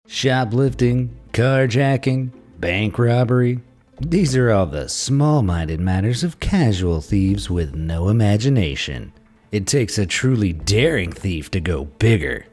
shoplifting, carjacking, bank robbery. These are all the small-minded matters of casual thieves with no imagination. It takes a truly daring thief to go bigger.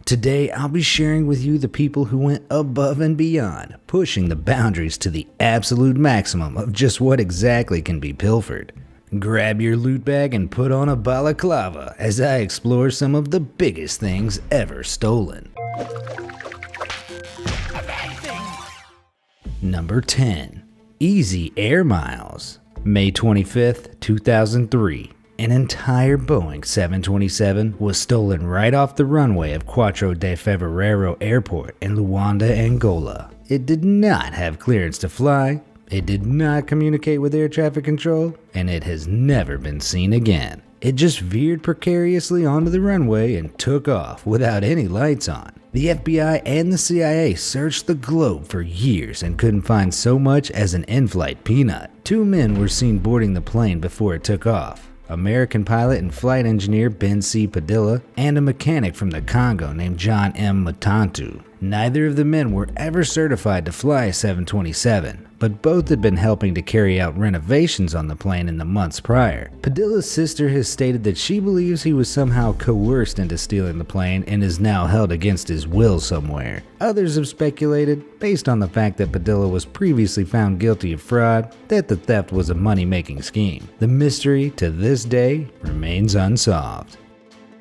Today, I'll be sharing with you the people who went above and beyond, pushing the boundaries to the absolute maximum of just what exactly can be pilfered. Grab your loot bag and put on a balaclava as I explore some of the biggest things ever stolen. Number 10. Easy Air Miles. May 25th, 2003. An entire Boeing 727 was stolen right off the runway of Quatro de Fevereiro Airport in Luanda, Angola. It did not have clearance to fly, it did not communicate with air traffic control, and it has never been seen again. It just veered precariously onto the runway and took off without any lights on. The FBI and the CIA searched the globe for years and couldn't find so much as an in-flight peanut. Two men were seen boarding the plane before it took off. American pilot and flight engineer Ben C. Padilla, and a mechanic from the Congo named John M. Matantu. Neither of the men were ever certified to fly a 727, but both had been helping to carry out renovations on the plane in the months prior. Padilla's sister has stated that she believes he was somehow coerced into stealing the plane and is now held against his will somewhere. Others have speculated, based on the fact that Padilla was previously found guilty of fraud, that the theft was a money-making scheme. The mystery, to this day, remains unsolved.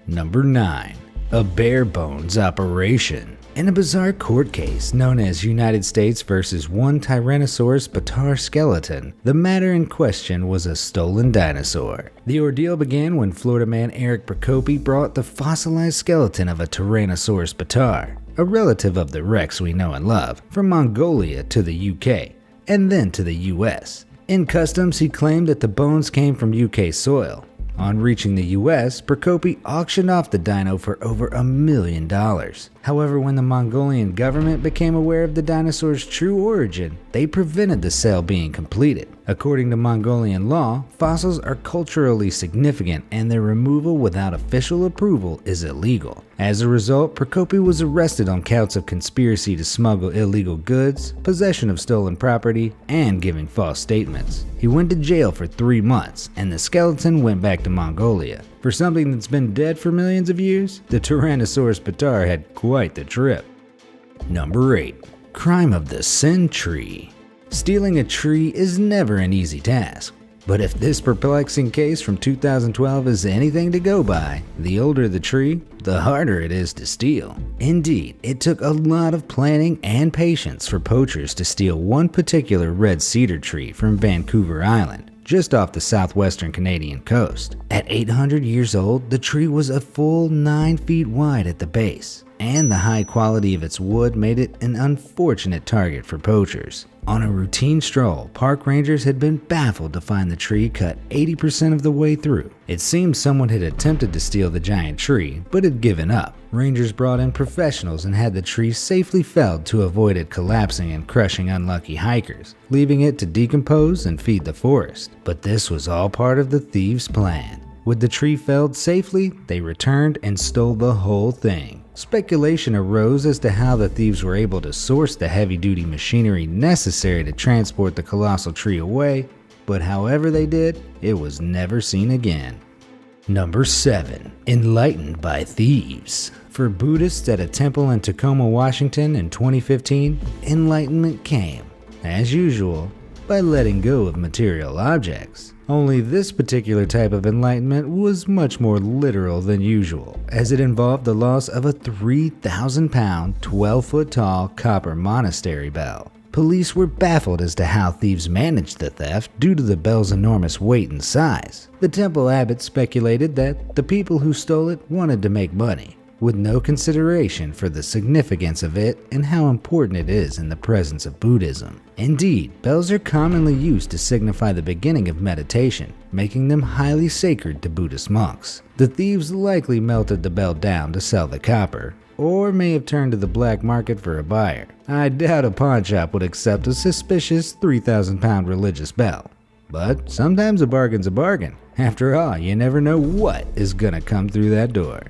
Number 9. A bare bones operation. In a bizarre court case known as United States versus one Tyrannosaurus bataar skeleton, the matter in question was a stolen dinosaur. The ordeal began when Florida man Eric Procopi brought the fossilized skeleton of a Tyrannosaurus bataar, a relative of the Rex we know and love, from Mongolia to the UK, and then to the US. In customs, he claimed that the bones came from UK soil. On reaching the US, Procopi auctioned off the dino for over $1 million. However, when the Mongolian government became aware of the dinosaur's true origin, they prevented the sale being completed. According to Mongolian law, fossils are culturally significant and their removal without official approval is illegal. As a result, Procopi was arrested on counts of conspiracy to smuggle illegal goods, possession of stolen property, and giving false statements. He went to jail for 3 months, and the skeleton went back to Mongolia. For something that's been dead for millions of years, the Tyrannosaurus bataar had quite the trip. Number 8. Crime of the century. Stealing a tree is never an easy task. But if this perplexing case from 2012 is anything to go by, the older the tree, the harder it is to steal. Indeed, it took a lot of planning and patience for poachers to steal one particular red cedar tree from Vancouver Island, just off the southwestern Canadian coast. At 800 years old, the tree was a full 9 feet wide at the base, and the high quality of its wood made it an unfortunate target for poachers. On a routine stroll, park rangers had been baffled to find the tree cut 80% of the way through. It seemed someone had attempted to steal the giant tree, but had given up. Rangers brought in professionals and had the tree safely felled to avoid it collapsing and crushing unlucky hikers, leaving it to decompose and feed the forest. But this was all part of the thieves' plan. With the tree felled safely, they returned and stole the whole thing. Speculation arose as to how the thieves were able to source the heavy-duty machinery necessary to transport the colossal tree away, but however they did, it was never seen again. Number 7. Enlightened by thieves. For Buddhists at a temple in Tacoma, Washington in 2015, enlightenment came, as usual, by letting go of material objects. Only this particular type of enlightenment was much more literal than usual, as it involved the loss of a 3,000-pound, 12-foot-tall copper monastery bell. Police were baffled as to how thieves managed the theft due to the bell's enormous weight and size. The temple abbot speculated that the people who stole it wanted to make money, with no consideration for the significance of it and how important it is in the presence of Buddhism. Indeed, bells are commonly used to signify the beginning of meditation, making them highly sacred to Buddhist monks. The thieves likely melted the bell down to sell the copper, or may have turned to the black market for a buyer. I doubt a pawn shop would accept a suspicious 3,000-pound religious bell. But sometimes a bargain's a bargain. After all, you never know what is gonna come through that door.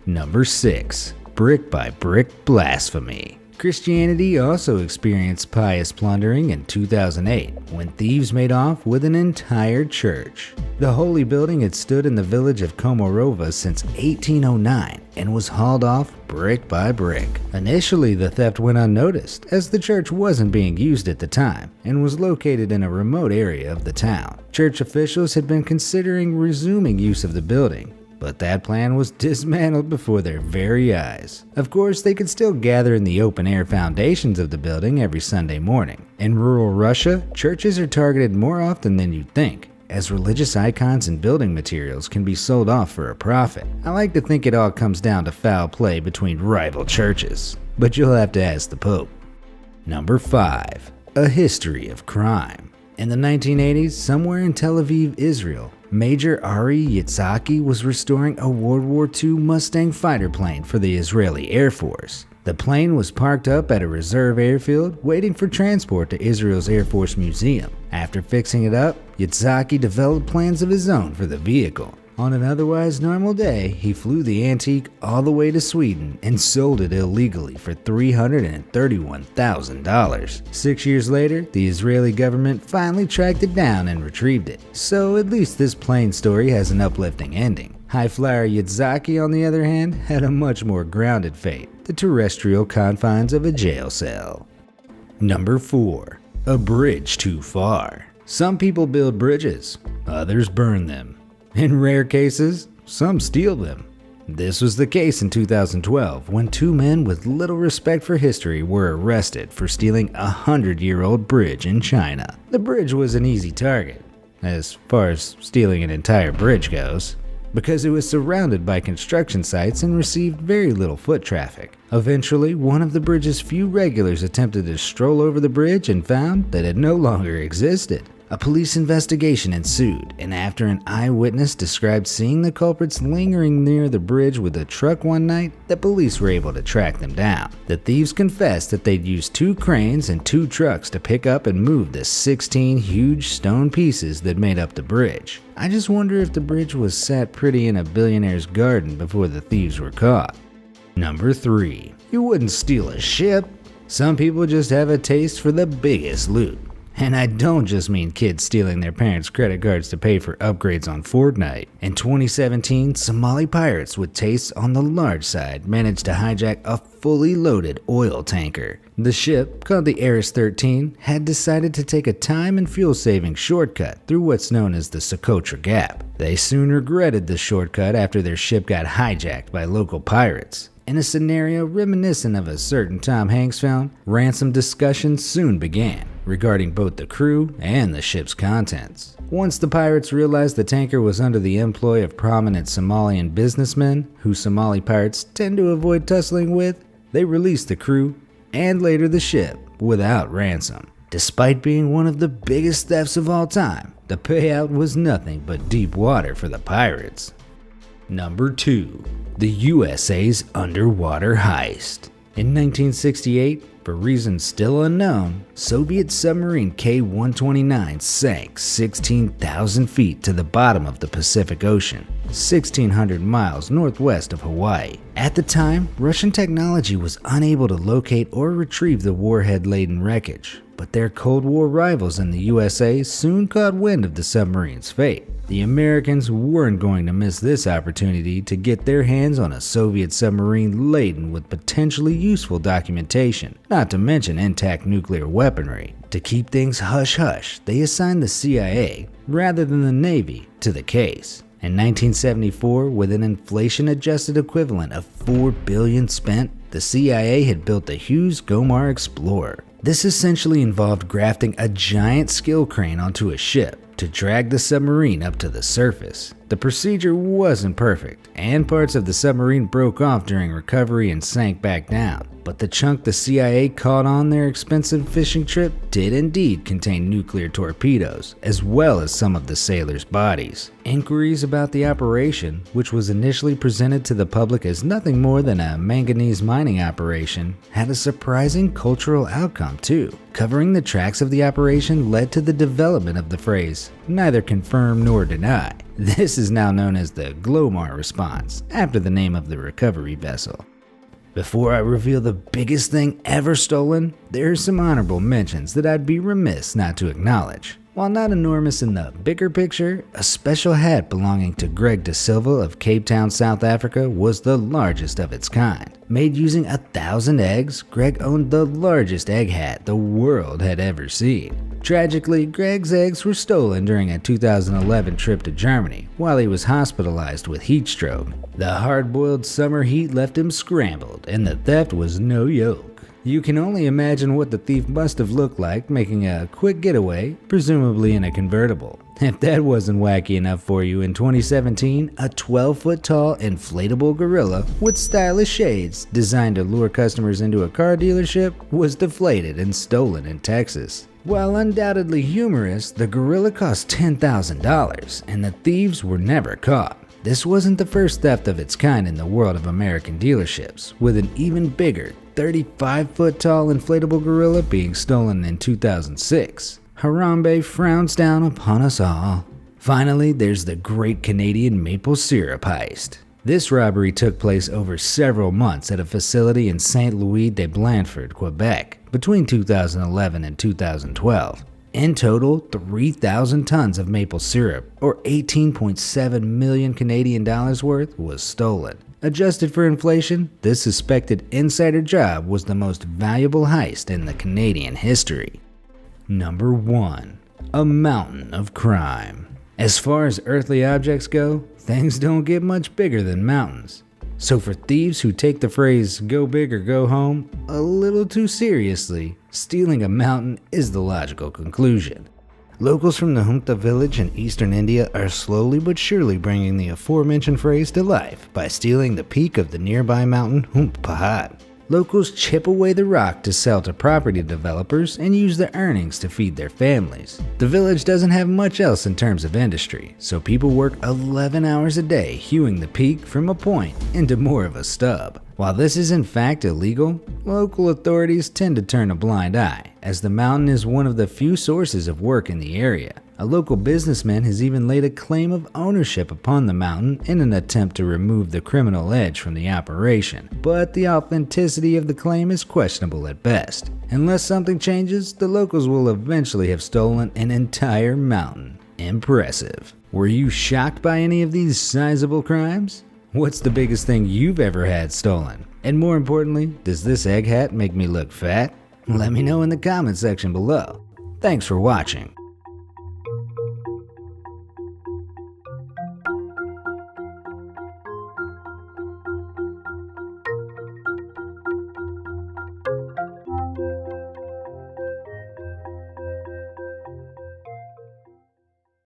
Number 6. Brick by brick blasphemy. Christianity also experienced pious plundering in 2008 when thieves made off with an entire church. The holy building had stood in the village of Komorova since 1809 and was hauled off brick by brick. Initially, the theft went unnoticed as the church wasn't being used at the time and was located in a remote area of the town. Church officials had been considering resuming use of the building, but that plan was dismantled before their very eyes. Of course, they could still gather in the open-air foundations of the building every Sunday morning. In rural Russia, churches are targeted more often than you'd think, as religious icons and building materials can be sold off for a profit. I like to think it all comes down to foul play between rival churches, but you'll have to ask the Pope. Number 5. A history of crime. In the 1980s, somewhere in Tel Aviv, Israel, Major Ari Yitzhaki was restoring a World War II Mustang fighter plane for the Israeli Air Force. The plane was parked up at a reserve airfield waiting for transport to Israel's Air Force Museum. After fixing it up, Yitzhaki developed plans of his own for the vehicle. On an otherwise normal day, he flew the antique all the way to Sweden and sold it illegally for $331,000. 6 years later, the Israeli government finally tracked it down and retrieved it. So at least this plane story has an uplifting ending. High flyer Yitzhaki, on the other hand, had a much more grounded fate, the terrestrial confines of a jail cell. Number 4. A bridge too far. Some people build bridges, others burn them. In rare cases, some steal them. This was the case in 2012 when two men with little respect for history were arrested for stealing a 100-year-old bridge in China. The bridge was an easy target, as far as stealing an entire bridge goes, because it was surrounded by construction sites and received very little foot traffic. Eventually, one of the bridge's few regulars attempted to stroll over the bridge and found that it no longer existed. A police investigation ensued, and after an eyewitness described seeing the culprits lingering near the bridge with a truck one night, the police were able to track them down. The thieves confessed that they'd used 2 cranes and 2 trucks to pick up and move the 16 huge stone pieces that made up the bridge. I just wonder if the bridge was sat pretty in a billionaire's garden before the thieves were caught. Number 3. You wouldn't steal a ship. Some people just have a taste for the biggest loot. And I don't just mean kids stealing their parents' credit cards to pay for upgrades on Fortnite. In 2017, Somali pirates with tastes on the large side managed to hijack a fully loaded oil tanker. The ship, called the Aris 13, had decided to take a time and fuel-saving shortcut through what's known as the Socotra Gap. They soon regretted the shortcut after their ship got hijacked by local pirates. In a scenario reminiscent of a certain Tom Hanks film, ransom discussions soon began regarding both the crew and the ship's contents. Once the pirates realized the tanker was under the employ of prominent Somalian businessmen, who Somali pirates tend to avoid tussling with, they released the crew and later the ship without ransom. Despite being one of the biggest thefts of all time, the payout was nothing but deep water for the pirates. Number 2. The USA's underwater heist. In 1968, for reasons still unknown, Soviet submarine K-129 sank 16,000 feet to the bottom of the Pacific Ocean, 1,600 miles northwest of Hawaii. At the time, Russian technology was unable to locate or retrieve the warhead-laden wreckage, but their Cold War rivals in the USA soon caught wind of the submarine's fate. The Americans weren't going to miss this opportunity to get their hands on a Soviet submarine laden with potentially useful documentation, not to mention intact nuclear weaponry. To keep things hush-hush, they assigned the CIA, rather than the Navy, to the case. In 1974, with an inflation-adjusted equivalent of $4 billion spent, the CIA had built the Hughes Gomar Explorer. This essentially involved grafting a giant skill crane onto a ship to drag the submarine up to the surface. The procedure wasn't perfect, and parts of the submarine broke off during recovery and sank back down. But the chunk the CIA caught on their expensive fishing trip did indeed contain nuclear torpedoes, as well as some of the sailors' bodies. Inquiries about the operation, which was initially presented to the public as nothing more than a manganese mining operation, had a surprising cultural outcome too. Covering the tracks of the operation led to the development of the phrase, "neither confirm nor deny." This is now known as the Glomar response, after the name of the recovery vessel. Before I reveal the biggest thing ever stolen, there are some honorable mentions that I'd be remiss not to acknowledge. While not enormous in the bigger picture, a special hat belonging to Greg De Silva of Cape Town, South Africa was the largest of its kind. Made using 1,000 eggs, Greg owned the largest egg hat the world had ever seen. Tragically, Greg's eggs were stolen during a 2011 trip to Germany while he was hospitalized with heat stroke. The hard-boiled summer heat left him scrambled, and the theft was no joke. You can only imagine what the thief must have looked like making a quick getaway, presumably in a convertible. If that wasn't wacky enough for you, in 2017, a 12-foot tall inflatable gorilla with stylish shades designed to lure customers into a car dealership was deflated and stolen in Texas. While undoubtedly humorous, the gorilla cost $10,000 and the thieves were never caught. This wasn't the first theft of its kind in the world of American dealerships, with an even bigger 35-foot tall inflatable gorilla being stolen in 2006. Harambe frowns down upon us all. Finally, there's the Great Canadian Maple Syrup Heist. This robbery took place over several months at a facility in Saint Louis de Blandford, Quebec, between 2011 and 2012. In total, 3,000 tons of maple syrup, or 18.7 million Canadian dollars worth, was stolen. Adjusted for inflation, this suspected insider job was the most valuable heist in the Canadian history. Number 1. A mountain of crime. As far as earthly objects go, things don't get much bigger than mountains. So for thieves who take the phrase "go big or go home" a little too seriously, stealing a mountain is the logical conclusion. Locals from the Humta village in eastern India are slowly but surely bringing the aforementioned phrase to life by stealing the peak of the nearby mountain Hump Pahad. Locals chip away the rock to sell to property developers and use the earnings to feed their families. The village doesn't have much else in terms of industry, so people work 11 hours a day hewing the peak from a point into more of a stub. While this is in fact illegal, local authorities tend to turn a blind eye, as the mountain is one of the few sources of work in the area. A local businessman has even laid a claim of ownership upon the mountain in an attempt to remove the criminal edge from the operation, but the authenticity of the claim is questionable at best. Unless something changes, the locals will eventually have stolen an entire mountain. Impressive. Were you shocked by any of these sizable crimes? What's the biggest thing you've ever had stolen? And more importantly, does this egg hat make me look fat? Let me know in the comment section below. Thanks for watching.